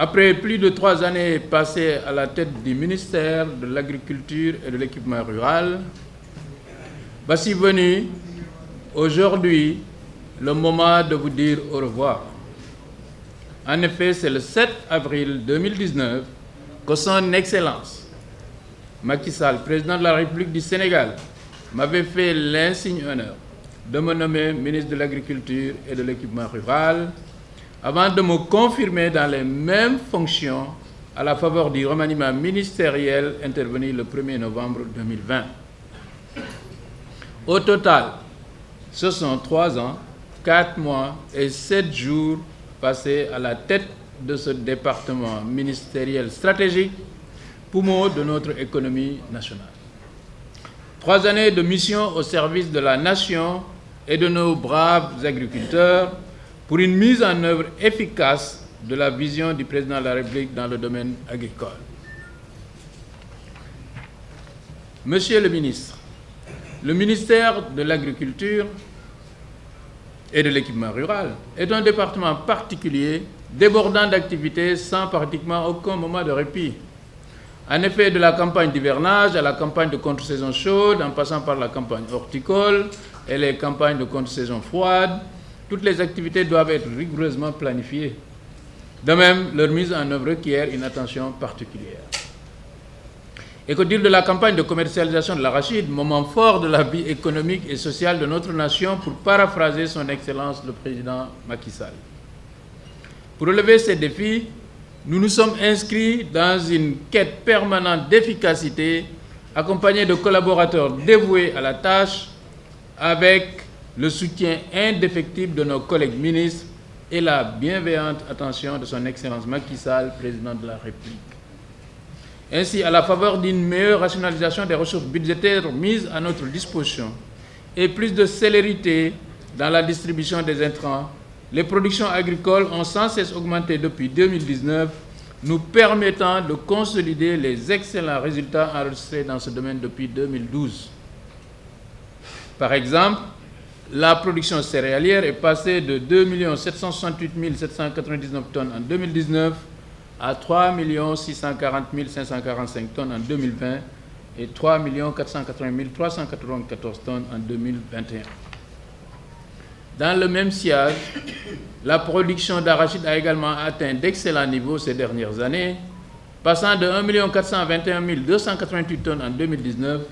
Après plus de 3 années passées à la tête du ministère de l'Agriculture et de l'Équipement rural, voici venu aujourd'hui le moment de vous dire au revoir. En effet, c'est le 7 avril 2019 que son Excellence Macky Sall, président de la République du Sénégal, m'avait fait l'insigne honneur de me nommer ministre de l'Agriculture et de l'Équipement rural, avant de me confirmer dans les mêmes fonctions à la faveur du remaniement ministériel intervenu le 1er novembre 2020. Au total, ce sont 3 ans, 4 mois et 7 jours passés à la tête de ce département ministériel stratégique, poumon de notre économie nationale. 3 années de mission au service de la nation et de nos braves agriculteurs pour une mise en œuvre efficace de la vision du président de la République dans le domaine agricole. Monsieur le ministre, le ministère de l'Agriculture et de l'Équipement rural est un département particulier, débordant d'activités sans pratiquement aucun moment de répit. En effet, de la campagne d'hivernage à la campagne de contre-saison chaude, en passant par la campagne horticole et les campagnes de contre-saison froide, toutes les activités doivent être rigoureusement planifiées. De même, leur mise en œuvre requiert une attention particulière. Et que dire de la campagne de commercialisation de l'arachide, moment fort de la vie économique et sociale de notre nation, pour paraphraser son Excellence le Président Macky Sall. Pour relever ces défis, nous nous sommes inscrits dans une quête permanente d'efficacité, accompagnée de collaborateurs dévoués à la tâche, avec le soutien indéfectible de nos collègues ministres et la bienveillante attention de son Excellence Macky Sall, Président de la République. Ainsi, à la faveur d'une meilleure rationalisation des ressources budgétaires mises à notre disposition et plus de célérité dans la distribution des intrants, les productions agricoles ont sans cesse augmenté depuis 2019, nous permettant de consolider les excellents résultats enregistrés dans ce domaine depuis 2012. Par exemple, la production céréalière est passée de 2 768 799 tonnes en 2019 à 3 640 545 tonnes en 2020 et 3 480 394 tonnes en 2021. Dans le même sillage, la production d'arachide a également atteint d'excellents niveaux ces dernières années, passant de 1 421 288 tonnes en 2019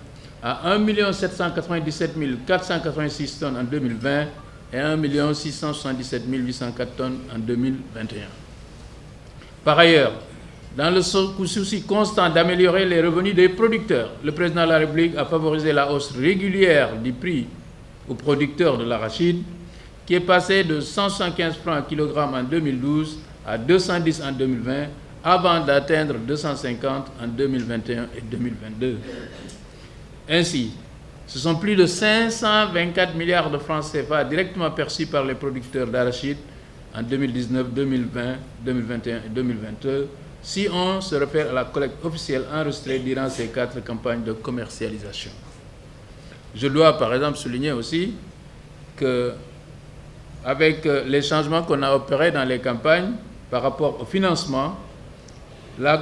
à 1 797 486 tonnes en 2020 et 1 677 804 tonnes en 2021. Par ailleurs, dans le souci constant d'améliorer les revenus des producteurs, le président de la République a favorisé la hausse régulière du prix aux producteurs de l'arachide, qui est passé de 175 francs kg en 2012 à 210 en 2020, avant d'atteindre 250 en 2021 et 2022. Ainsi, ce sont plus de 524 milliards de francs CFA directement perçus par les producteurs d'arachide en 2019, 2020, 2021 et 2022, si on se réfère à la collecte officielle enregistrée durant ces 4 campagnes de commercialisation. Je dois par exemple souligner aussi que, avec les changements qu'on a opérés dans les campagnes par rapport au financement,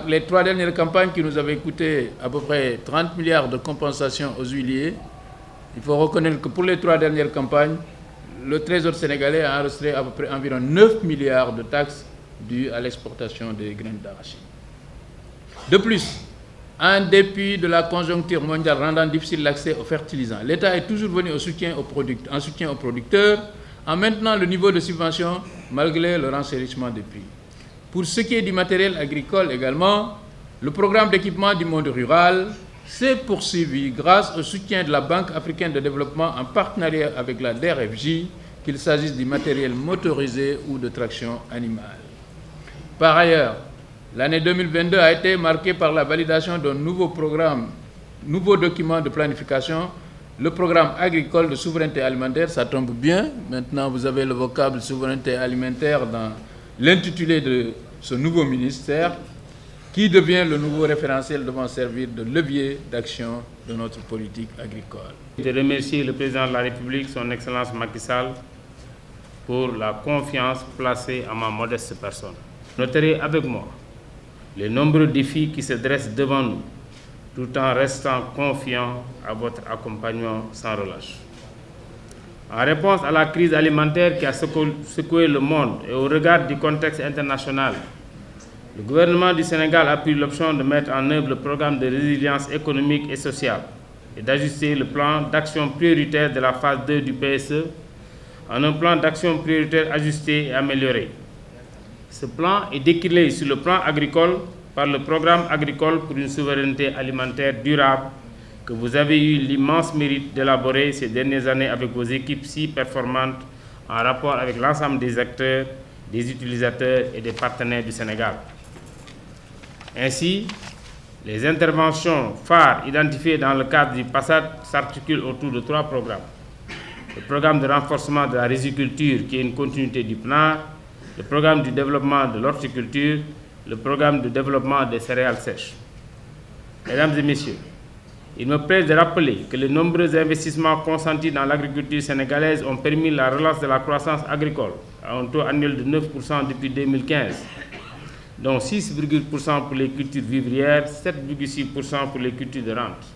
les 3 dernières campagnes qui nous avaient coûté à peu près 30 milliards de compensation aux huiliers, il faut reconnaître que pour les 3 dernières campagnes, le Trésor sénégalais a enregistré à peu près environ 9 milliards de taxes dues à l'exportation des graines d'arachide. De plus, en dépit de la conjoncture mondiale rendant difficile l'accès aux fertilisants, l'État est toujours venu en soutien aux producteurs en maintenant le niveau de subvention malgré le renchérissement des prix. Pour ce qui est du matériel agricole également, le programme d'équipement du monde rural s'est poursuivi grâce au soutien de la Banque africaine de développement en partenariat avec la DER/FJ, qu'il s'agisse du matériel motorisé ou de traction animale. Par ailleurs, l'année 2022 a été marquée par la validation d'un nouveau document de planification, le programme agricole de souveraineté alimentaire. Ça tombe bien, maintenant vous avez le vocable souveraineté alimentaire dans l'intitulé de ce nouveau ministère, qui devient le nouveau référentiel devant servir de levier d'action de notre politique agricole. Je remercie le président de la République, son Excellence Macky Sall, pour la confiance placée à ma modeste personne. Noterez avec moi les nombreux défis qui se dressent devant nous, tout en restant confiant à votre accompagnement sans relâche. En réponse à la crise alimentaire qui a secoué le monde et au regard du contexte international, le gouvernement du Sénégal a pris l'option de mettre en œuvre le programme de résilience économique et sociale et d'ajuster le plan d'action prioritaire de la phase 2 du PSE en un plan d'action prioritaire ajusté et amélioré. Ce plan est décliné sur le plan agricole par le programme agricole pour une souveraineté alimentaire durable que vous avez eu l'immense mérite d'élaborer ces dernières années avec vos équipes si performantes en rapport avec l'ensemble des acteurs, des utilisateurs et des partenaires du Sénégal. Ainsi, les interventions phares identifiées dans le cadre du PASSAT s'articulent autour de 3 programmes. Le programme de renforcement de la riziculture qui est une continuité du PNAR, le programme du développement de l'horticulture, le programme de développement des céréales sèches. Mesdames et messieurs, il me plaît de rappeler que les nombreux investissements consentis dans l'agriculture sénégalaise ont permis la relance de la croissance agricole à un taux annuel de 9% depuis 2015, dont 6,% pour les cultures vivrières, 7,6% pour les cultures de rente.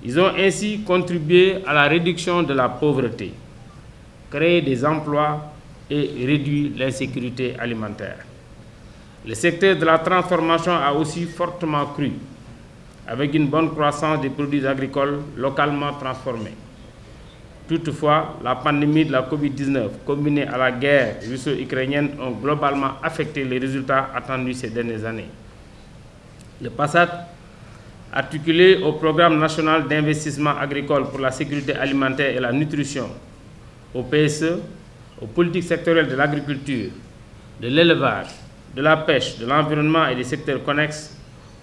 Ils ont ainsi contribué à la réduction de la pauvreté, créé des emplois et réduit l'insécurité alimentaire. Le secteur de la transformation a aussi fortement cru, avec une bonne croissance des produits agricoles localement transformés. Toutefois, la pandémie de la Covid-19, combinée à la guerre russo-ukrainienne, ont globalement affecté les résultats attendus ces dernières années. Le PASSAT, articulé au Programme national d'investissement agricole pour la sécurité alimentaire et la nutrition, au PSE, aux politiques sectorielles de l'agriculture, de l'élevage, de la pêche, de l'environnement et des secteurs connexes,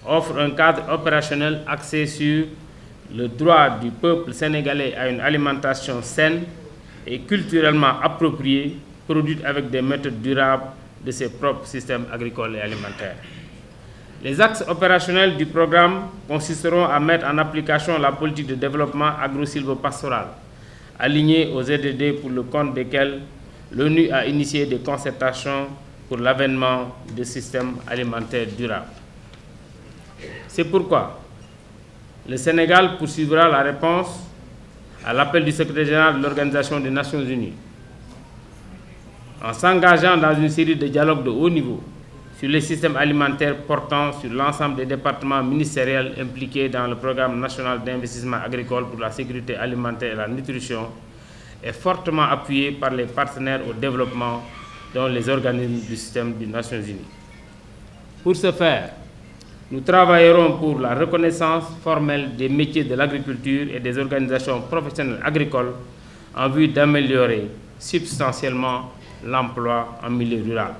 offre un cadre opérationnel axé sur le droit du peuple sénégalais à une alimentation saine et culturellement appropriée, produite avec des méthodes durables de ses propres systèmes agricoles et alimentaires. Les axes opérationnels du programme consisteront à mettre en application la politique de développement agro-sylvo-pastoral, alignée aux ZDD pour le compte desquels l'ONU a initié des concertations pour l'avènement de systèmes alimentaires durables. C'est pourquoi le Sénégal poursuivra la réponse à l'appel du secrétaire général de l'Organisation des Nations Unies en s'engageant dans une série de dialogues de haut niveau sur les systèmes alimentaires portant sur l'ensemble des départements ministériels impliqués dans le programme national d'investissement agricole pour la sécurité alimentaire et la nutrition et fortement appuyé par les partenaires au développement dont les organismes du système des Nations Unies. Pour ce faire, nous travaillerons pour la reconnaissance formelle des métiers de l'agriculture et des organisations professionnelles agricoles en vue d'améliorer substantiellement l'emploi en milieu rural.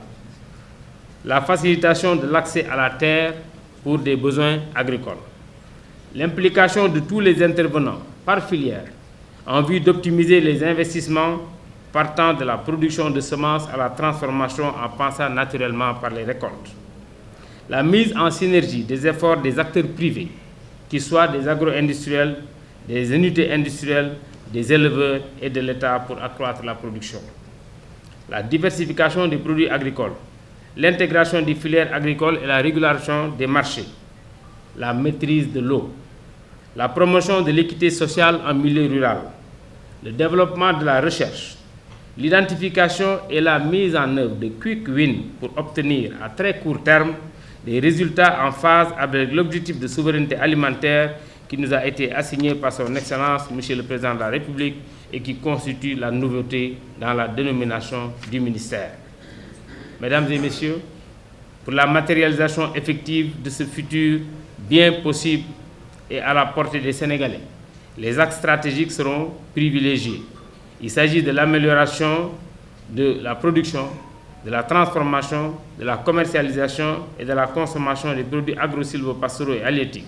La facilitation de l'accès à la terre pour des besoins agricoles. L'implication de tous les intervenants par filière en vue d'optimiser les investissements partant de la production de semences à la transformation en passant naturellement par les récoltes. La mise en synergie des efforts des acteurs privés, qu'ils soient des agro-industriels, des unités industrielles, des éleveurs et de l'État pour accroître la production. La diversification des produits agricoles, l'intégration des filières agricoles et la régulation des marchés, la maîtrise de l'eau, la promotion de l'équité sociale en milieu rural, le développement de la recherche, l'identification et la mise en œuvre de quick wins pour obtenir à très court terme des résultats en phase avec l'objectif de souveraineté alimentaire qui nous a été assigné par son Excellence, Monsieur le Président de la République, et qui constitue la nouveauté dans la dénomination du ministère. Mesdames et Messieurs, pour la matérialisation effective de ce futur bien possible et à la portée des Sénégalais, les axes stratégiques seront privilégiés. Il s'agit de l'amélioration de la production, de la transformation, de la commercialisation et de la consommation des produits agro-sylvo-pastoraux et halieutiques,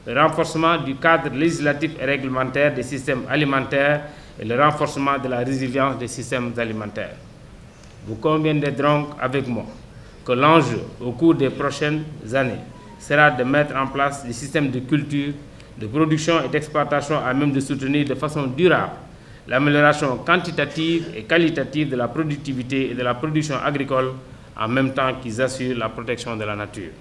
le renforcement du cadre législatif et réglementaire des systèmes alimentaires et le renforcement de la résilience des systèmes alimentaires. Vous conviendrez donc avec moi que l'enjeu au cours des prochaines années sera de mettre en place des systèmes de culture, de production et d'exploitation à même de soutenir de façon durable l'amélioration quantitative et qualitative de la productivité et de la production agricole en même temps qu'ils assurent la protection de la nature.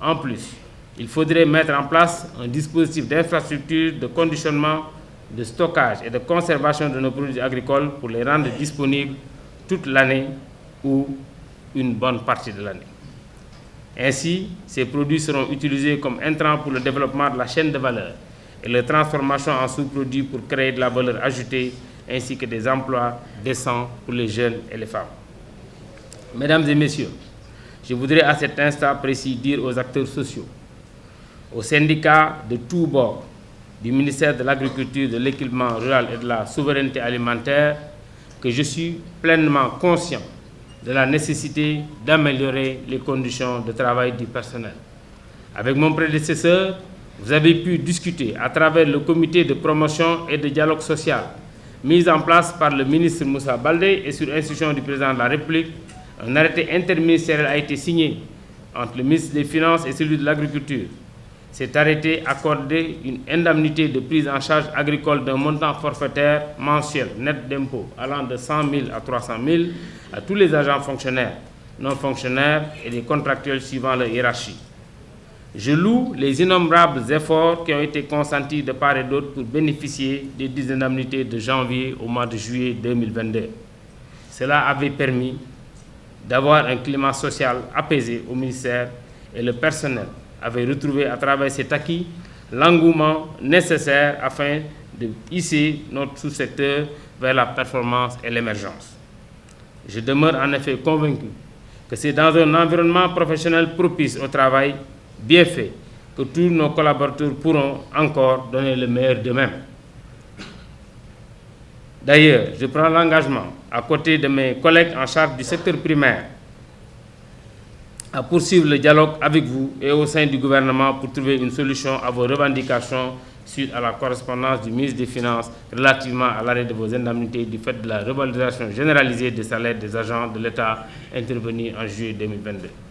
En plus, il faudrait mettre en place un dispositif d'infrastructure, de conditionnement, de stockage et de conservation de nos produits agricoles pour les rendre disponibles toute l'année ou une bonne partie de l'année. Ainsi, ces produits seront utilisés comme intrants pour le développement de la chaîne de valeur et leur transformation en sous-produits pour créer de la valeur ajoutée ainsi que des emplois décents pour les jeunes et les femmes. Mesdames et messieurs, je voudrais à cet instant précis dire aux acteurs sociaux, aux syndicats de tous bords, du ministère de l'Agriculture, de l'Équipement rural et de la souveraineté alimentaire, que je suis pleinement conscient de la nécessité d'améliorer les conditions de travail du personnel. Avec mon prédécesseur, vous avez pu discuter à travers le comité de promotion et de dialogue social mis en place par le ministre Moussa Baldé et sur instruction du président de la République. Un arrêté interministériel a été signé entre le ministre des Finances et celui de l'Agriculture. Cet arrêté accordait une indemnité de prise en charge agricole d'un montant forfaitaire mensuel net d'impôts allant de 100 000 à 300 000 à tous les agents fonctionnaires, non fonctionnaires et les contractuels suivant leur hiérarchie. Je loue les innombrables efforts qui ont été consentis de part et d'autre pour bénéficier des 10 indemnités de janvier au mois de juillet 2022. Cela avait permis d'avoir un climat social apaisé au ministère et le personnel avait retrouvé à travers cet acquis l'engouement nécessaire afin de hisser notre sous-secteur vers la performance et l'émergence. Je demeure en effet convaincu que c'est dans un environnement professionnel propice au travail bien fait que tous nos collaborateurs pourront encore donner le meilleur d'eux-mêmes. D'ailleurs, je prends l'engagement, à côté de mes collègues en charge du secteur primaire, à poursuivre le dialogue avec vous et au sein du gouvernement pour trouver une solution à vos revendications suite à la correspondance du ministre des Finances relativement à l'arrêt de vos indemnités du fait de la revalorisation généralisée des salaires des agents de l'État intervenue en juillet 2022.